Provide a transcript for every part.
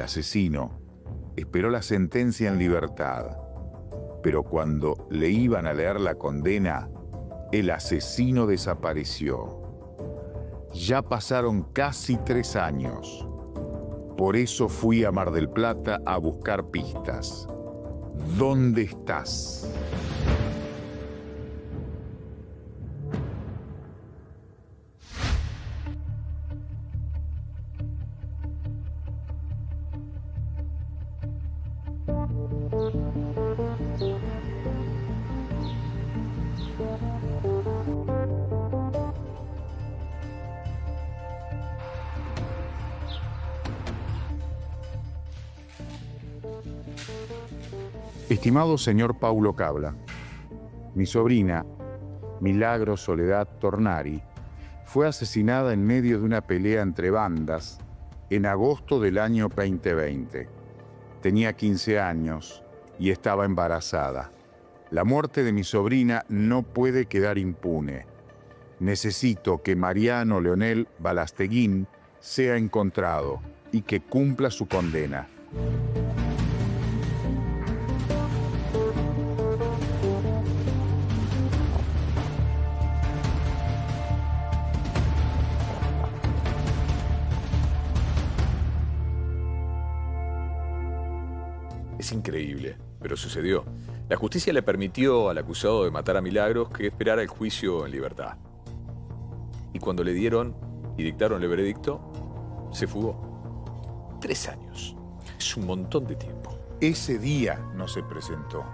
asesino esperó la sentencia en libertad, pero cuando le iban a leer la condena, el asesino desapareció. Ya pasaron casi 3 años. Por eso fui a Mar del Plata a buscar pistas. ¿Dónde estás? Estimado señor Paulo Cabla, mi sobrina, Milagros Soledad Tornari, fue asesinada en medio de una pelea entre bandas en agosto del año 2020. Tenía 15 años y estaba embarazada. La muerte de mi sobrina no puede quedar impune. Necesito que Mariano Leonel Balasteguín sea encontrado y que cumpla su condena. Es increíble, pero sucedió. La justicia le permitió al acusado de matar a Milagros que esperara el juicio en libertad. Y cuando le dieron y dictaron el veredicto, se fugó. 3 años. Es un montón de tiempo. Ese día no se presentó.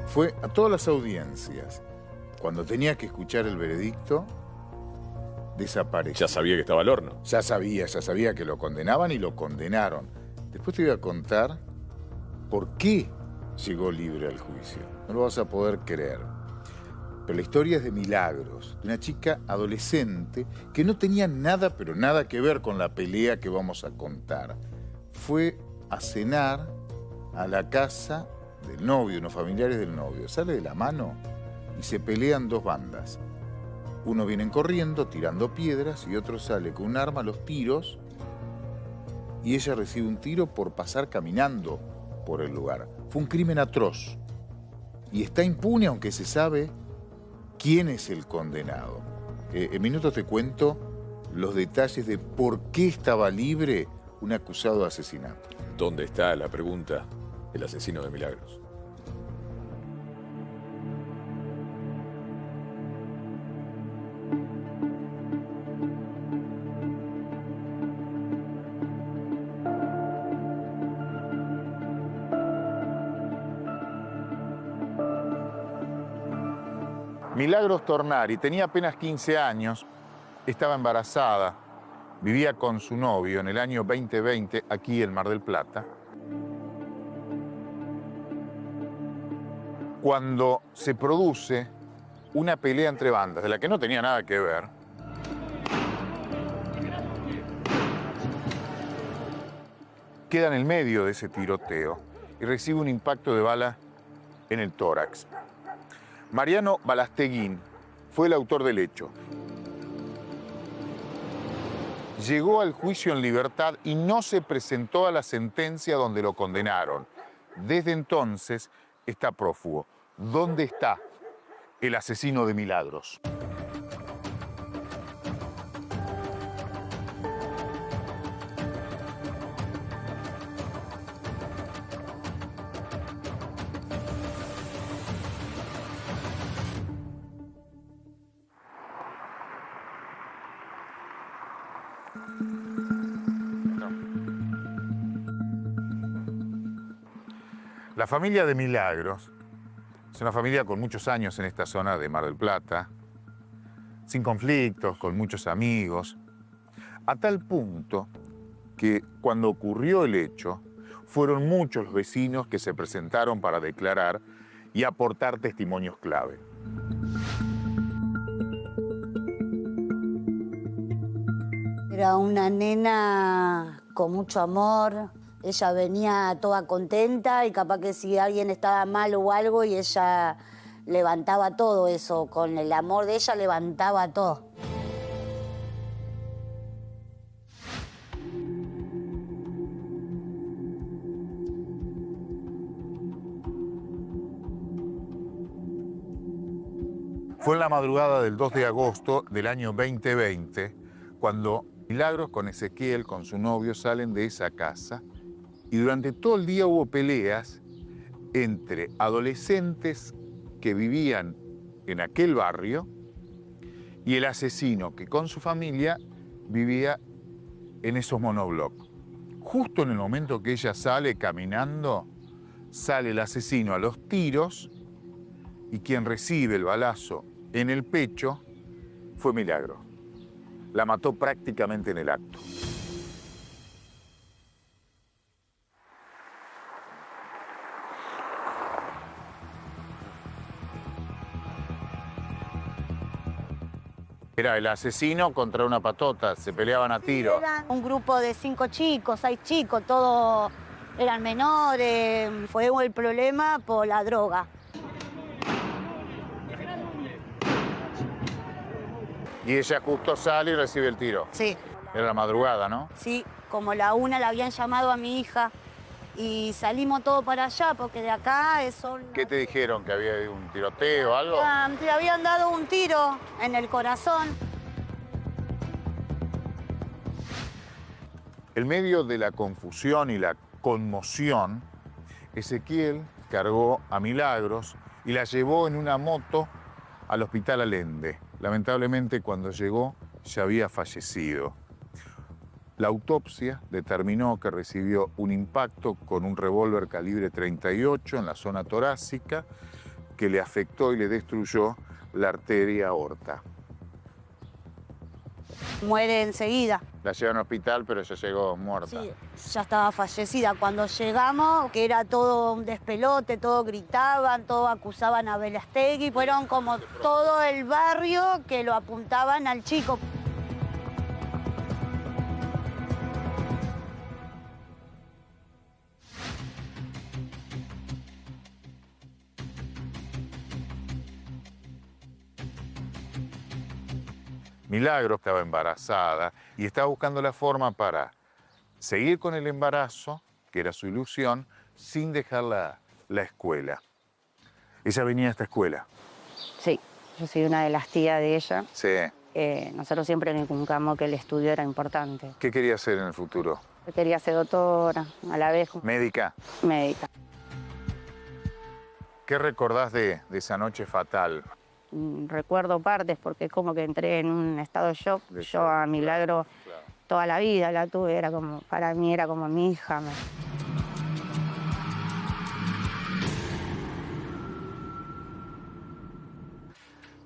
Fue a todas las audiencias. Cuando tenía que escuchar el veredicto, desapareció. Ya sabía que estaba al horno. Ya sabía que lo condenaban y lo condenaron. Después te voy a contar por qué llegó libre al juicio. No lo vas a poder creer. Pero la historia es de Milagros, de una chica adolescente que no tenía nada, pero nada que ver con la pelea que vamos a contar. Fue a cenar a la casa del novio, unos familiares del novio. Sale de la mano y se pelean 2 bandas. Uno viene corriendo, tirando piedras, y otro sale con un arma a los tiros, y ella recibe un tiro por pasar caminando por el lugar. Fue un crimen atroz y está impune, aunque se sabe quién es el condenado. En minutos te cuento los detalles de por qué estaba libre un acusado de asesinato. ¿Dónde está, la pregunta, el asesino de Milagros? Milagros Tornari tenía apenas 15 años, estaba embarazada, vivía con su novio en el año 2020 aquí en Mar del Plata. Cuando se produce una pelea entre bandas de la que no tenía nada que ver, queda en el medio de ese tiroteo y recibe un impacto de bala en el tórax. Mariano Balasteguín fue el autor del hecho. Llegó al juicio en libertad y no se presentó a la sentencia donde lo condenaron. Desde entonces está prófugo. ¿Dónde está el asesino de Milagros? La familia de Milagros es una familia con muchos años en esta zona de Mar del Plata, sin conflictos, con muchos amigos, a tal punto que cuando ocurrió el hecho, fueron muchos los vecinos que se presentaron para declarar y aportar testimonios clave. Era una nena con mucho amor. Ella venía toda contenta y capaz que si alguien estaba mal o algo, y ella levantaba todo eso. Con el amor de ella levantaba todo. Fue en la madrugada del 2 de agosto del año 2020 cuando Milagros con Ezequiel, con su novio, salen de esa casa y durante todo el día hubo peleas entre adolescentes que vivían en aquel barrio y el asesino que con su familia vivía en esos monoblocks. Justo en el momento que ella sale caminando, sale el asesino a los tiros y quien recibe el balazo en el pecho fue Milagros. La mató prácticamente en el acto. Era el asesino contra una patota, se peleaban a tiro. Eran un grupo de 5 chicos, 6 chicos, todos eran menores. Fue el problema por la droga. Y ella justo sale y recibe el tiro. Sí. Era la madrugada, ¿no? Sí, como la 1 la habían llamado a mi hija y salimos todos para allá porque de acá son... ¿Qué te dijeron? ¿Que había un tiroteo o algo? Te habían dado un tiro en el corazón. En medio de la confusión y la conmoción, Ezequiel cargó a Milagros y la llevó en una moto al hospital Allende. Lamentablemente, cuando llegó, ya había fallecido. La autopsia determinó que recibió un impacto con un revólver calibre 38 en la zona torácica que le afectó y le destruyó la arteria aorta. Muere enseguida. La llevan al hospital, pero ella llegó muerta. Sí, ya estaba fallecida. Cuando llegamos, que era todo un despelote, todos gritaban, todos acusaban a Belastegui. Fueron como todo el barrio que lo apuntaban al chico. Milagros estaba embarazada y estaba buscando la forma para seguir con el embarazo, que era su ilusión, sin dejar la escuela. Ella venía a esta escuela. Sí, yo soy una de las tías de ella. Sí. Nosotros siempre nos inculcamos que el estudio era importante. ¿Qué quería hacer en el futuro? Yo quería ser doctora, a la vez ¿Médica? médica. ¿Qué recordás de esa noche fatal? Recuerdo partes porque es como que entré en un estado de shock. Yo a Milagro Claro. toda la vida la tuve, era como, para mí era como mi hija.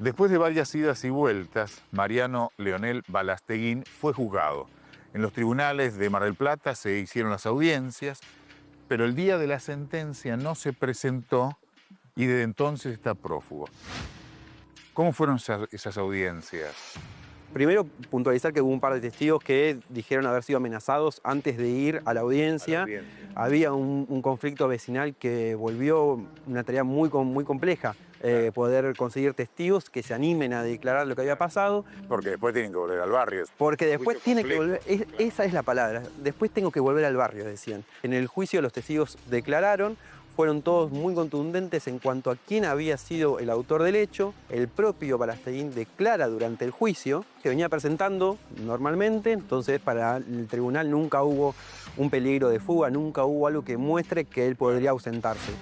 Después de varias idas y vueltas, Mariano Leonel Balasteguín fue juzgado. En los tribunales de Mar del Plata se hicieron las audiencias, pero el día de la sentencia no se presentó y desde entonces está prófugo. ¿Cómo fueron esas audiencias? Primero, puntualizar que hubo un par de testigos que dijeron haber sido amenazados antes de ir a la audiencia. Había un conflicto vecinal que volvió una tarea muy compleja. Poder conseguir testigos que se animen a declarar lo que había pasado. Porque después tienen que volver al barrio. Porque después Juicio tiene que complejo. volver, esa es la palabra, después tengo que volver al barrio, decían. En el juicio los testigos declararon, fueron todos muy contundentes en cuanto a quién había sido el autor del hecho. El propio Balasteguín declara durante el juicio que venía presentando normalmente, entonces para el tribunal nunca hubo un peligro de fuga, nunca hubo algo que muestre que él podría ausentarse.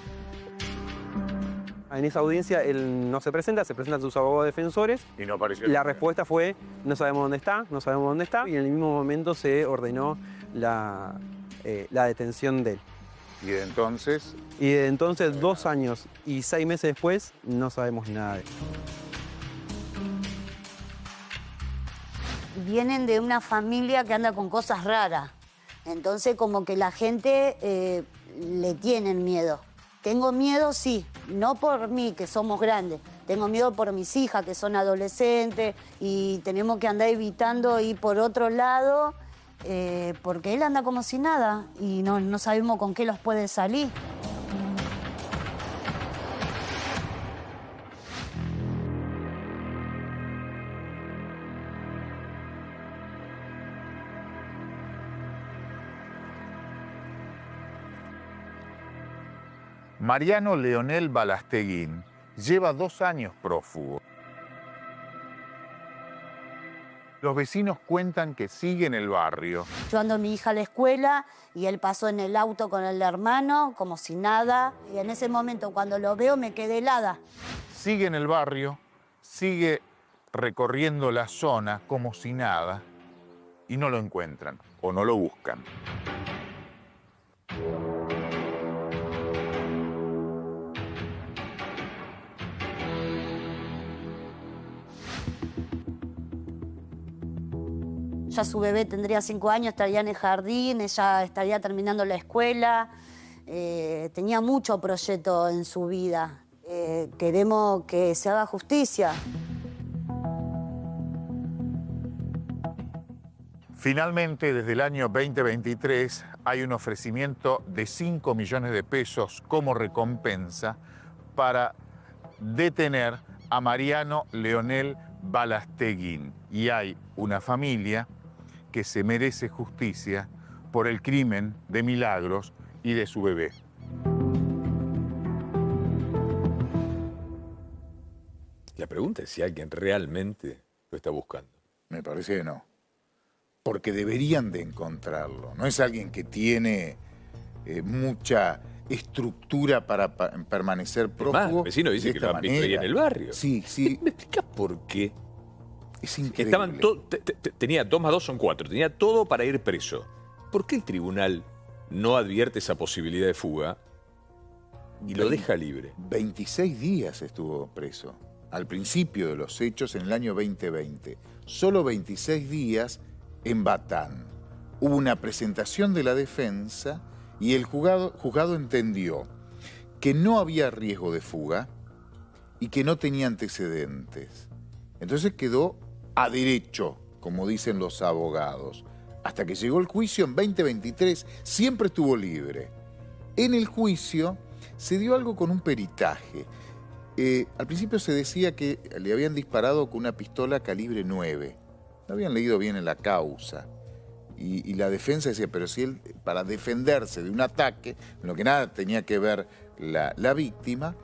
En esa audiencia él no se presentan sus abogados defensores. Y no apareció. La respuesta fue, no sabemos dónde está, no sabemos dónde está. Y en el mismo momento se ordenó la detención de él. Y de entonces, Y de entonces, 2 años y 6 meses después, no sabemos nada de él. Vienen de una familia que anda con cosas raras. Entonces como que la gente le tienen miedo. Tengo miedo, sí, no por mí, que somos grandes. Tengo miedo por mis hijas, que son adolescentes, y tenemos que andar evitando ir por otro lado, porque él anda como si nada, y no sabemos con qué los puede salir. Mariano Leonel Balasteguín lleva 2 años prófugo. Los vecinos cuentan que sigue en el barrio. Yo ando a mi hija a la escuela y él pasó en el auto con el hermano, como si nada. Y en ese momento, cuando lo veo, me quedé helada. Sigue en el barrio, sigue recorriendo la zona como si nada y no lo encuentran o no lo buscan. Ya su bebé tendría 5 años, estaría en el jardín, ella estaría terminando la escuela. Tenía mucho proyecto en su vida. Queremos que se haga justicia. Finalmente, desde el año 2023, hay un ofrecimiento de 5 millones de pesos como recompensa para detener a Mariano Leonel Balasteguín. Y hay una familia que se merece justicia por el crimen de Milagros y de su bebé. La pregunta es si alguien realmente lo está buscando. Me parece que no. Porque deberían de encontrarlo. No es alguien que tiene mucha estructura para permanecer prófugo. El vecino dice que lo han visto ahí en el barrio. Sí, sí. ¿Me explicas por qué? Es increíble. Estaban tenía 2 más 2 son 4. Tenía todo para ir preso. ¿Por qué el tribunal no advierte esa posibilidad de fuga y lo deja libre? 26 días estuvo preso. Al principio de los hechos, en el año 2020. Solo 26 días en Batán. Hubo una presentación de la defensa y el juzgado entendió que no había riesgo de fuga y que no tenía antecedentes. Entonces quedó a derecho, como dicen los abogados. Hasta que llegó el juicio en 2023, siempre estuvo libre. En el juicio se dio algo con un peritaje. Al principio se decía que le habían disparado con una pistola calibre 9. No habían leído bien en la causa. Y la defensa decía, pero si él, para defenderse de un ataque, en lo que nada tenía que ver la víctima,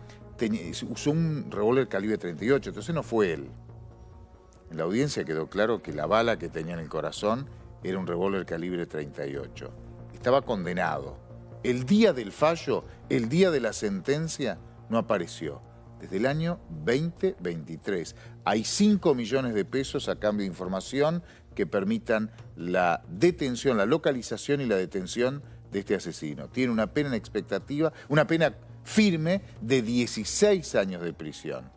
usó un revólver calibre 38, entonces no fue él. En la audiencia quedó claro que la bala que tenía en el corazón era un revólver calibre 38. Estaba condenado. El día del fallo, el día de la sentencia, no apareció. Desde el año 2023. Hay 5 millones de pesos a cambio de información que permitan la detención, la localización y la detención de este asesino. Tiene una pena en expectativa, una pena firme de 16 años de prisión.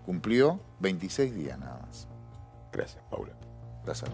Cumplió 26 días nada más. Gracias, Paula. Gracias.